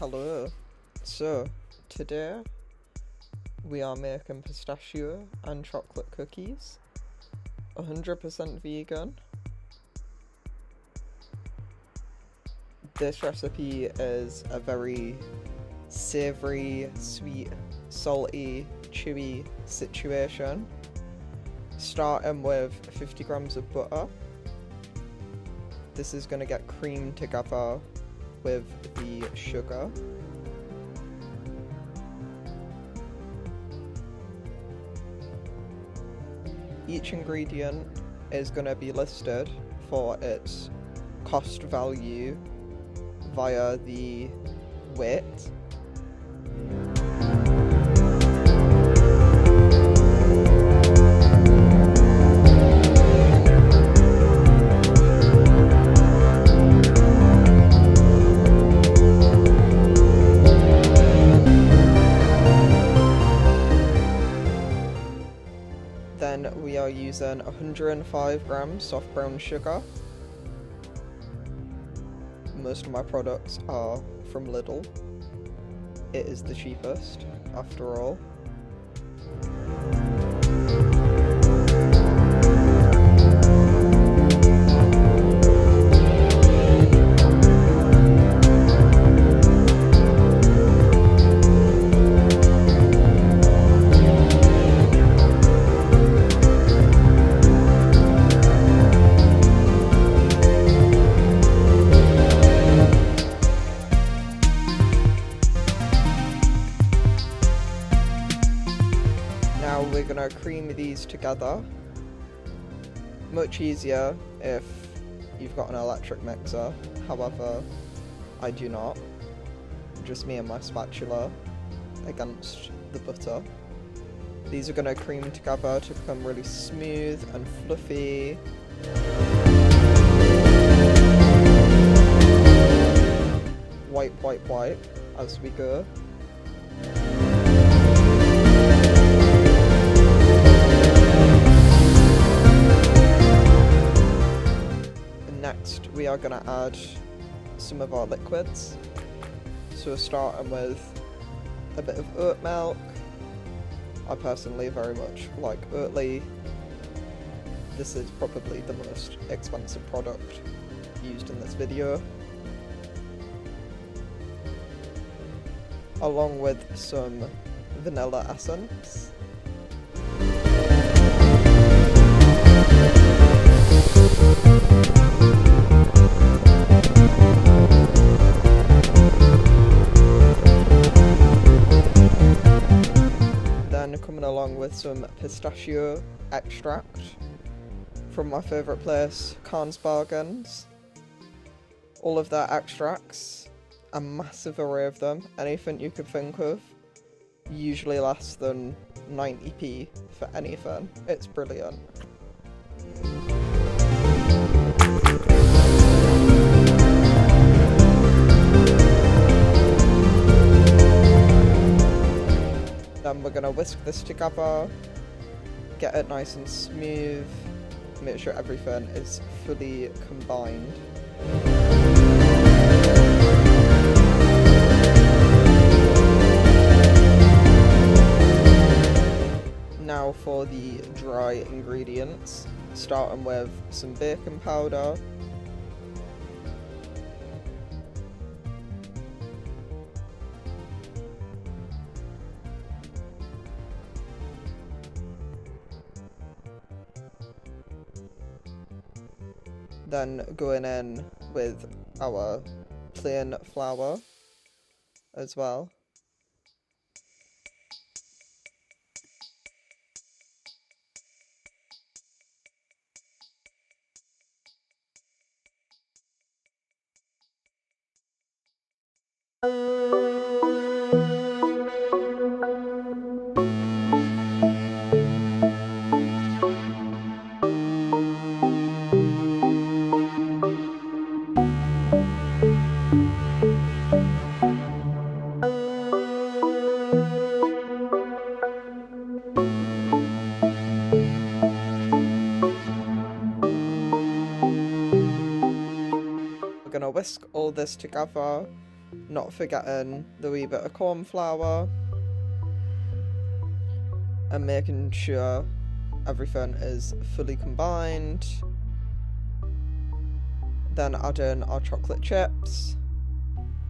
Hello. So, today we are making pistachio and chocolate cookies. 100% vegan. This recipe is a very savoury, sweet, salty, chewy situation. Starting with 50 grams of butter. This is going to get creamed together with the sugar. Each ingredient is going to be listed for its cost value via the weight. Then we are using 105 grams soft brown sugar. Most of my products are from Lidl. It is the cheapest, after all. Now we're gonna cream these together. Much easier if you've got an electric mixer, however, I do not. Just me and my spatula against the butter. These are gonna cream together to become really smooth and fluffy. Wipe as we go. Next, we are going to add some of our liquids. So we're starting with a bit of oat milk. I personally very much like Oatly. This is probably the most expensive product used in this video. Along with some vanilla essence. Then coming along with some pistachio extract from my favourite place, Carnes Bargains. All of their extracts, a massive array of them, anything you could think of, usually less than 90p for anything. It's brilliant. Then we're going to whisk this together, get it nice and smooth, make sure everything is fully combined. Now for the dry ingredients, starting with some baking powder. Then going in with our plain flour as well. We're gonna whisk all this together Not forgetting the wee bit of cornflour. And making sure everything is fully combined. Then add in our chocolate chips.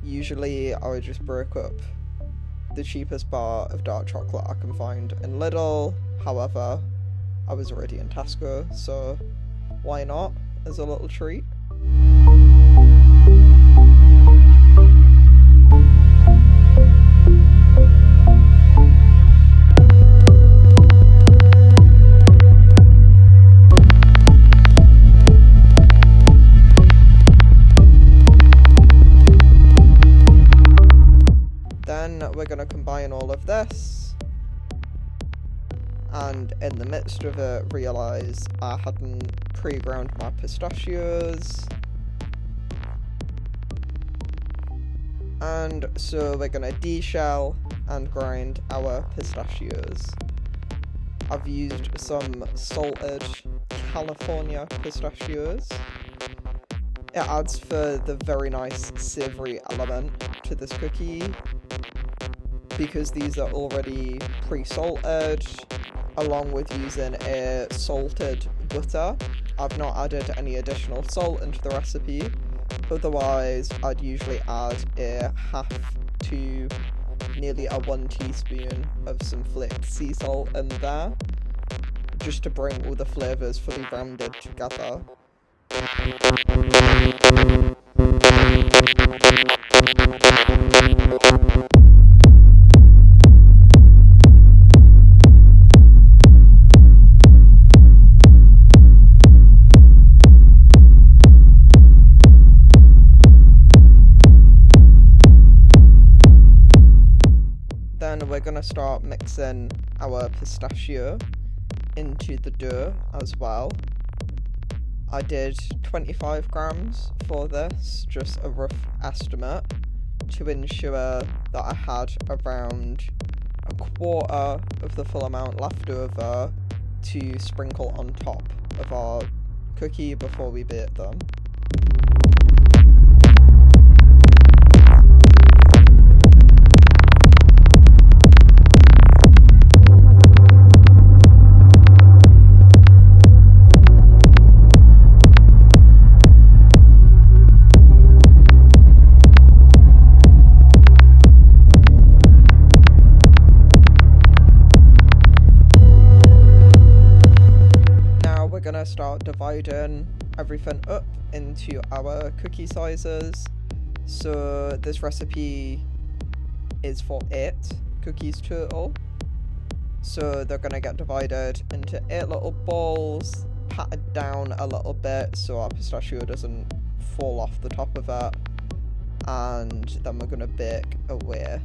Usually I would just break up the cheapest bar of dark chocolate I can find in Lidl. However, I was already in Tesco, so why not as a little treat? Then we're going to combine all of this, and in the midst of it realise I hadn't pre-ground my pistachios, and so we're going to deshell and grind our pistachios. I've used some salted California pistachios. It adds for the very nice savoury element to this cookie, because these are already pre-salted, along with using a salted butter. I've not added any additional salt into the recipe, otherwise I'd usually add a half to nearly a 1 teaspoon of some flaked sea salt in there, just to bring all the flavours fully rounded together. Then we're going to start mixing our pistachio into the dough as well. I did 25 grams for this, just a rough estimate, to ensure that I had around a quarter of the full amount left over to sprinkle on top of our cookie before we bake them. Start dividing everything up into our cookie sizes. So this recipe is for 8 cookies total, so they're going to get divided into 8 little balls, patted down a little bit so our pistachio doesn't fall off the top of it, and then we're going to bake away.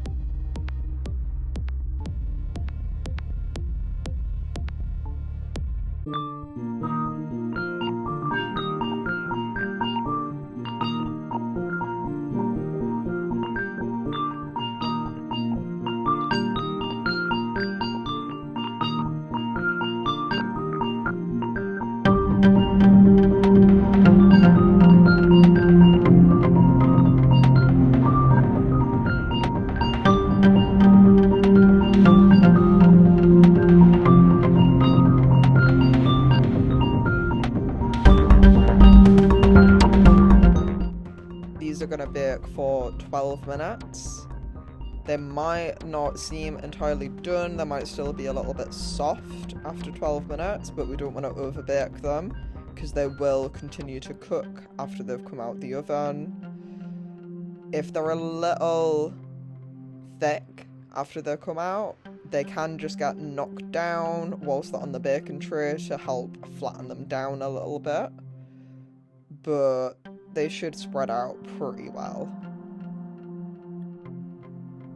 These are going to bake for 12 minutes. They might not seem entirely done, they might still be a little bit soft after 12 minutes, but we don't want to overbake them because they will continue to cook after they've come out the oven. If they're a little thick after they come out, they can just get knocked down whilst they're on the baking tray to help flatten them down a little bit, but they should spread out pretty well.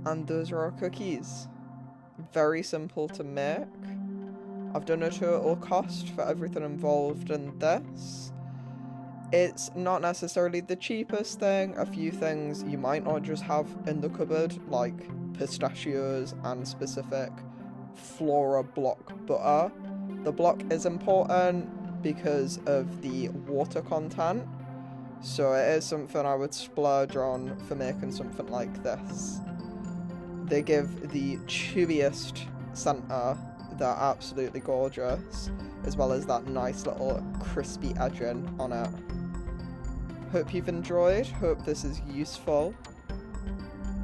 And those are our cookies. Very simple to make. I've done a total cost for everything involved in this. It's not necessarily the cheapest thing. A few things you might not just have in the cupboard, like pistachios and specific Flora block butter. The block is important because of the water content. So it is something I would splurge on for making something like this. They give the chewiest centre, they're absolutely gorgeous, as well as that nice little crispy edging on it. Hope you've enjoyed, hope this is useful,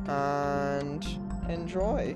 and enjoy.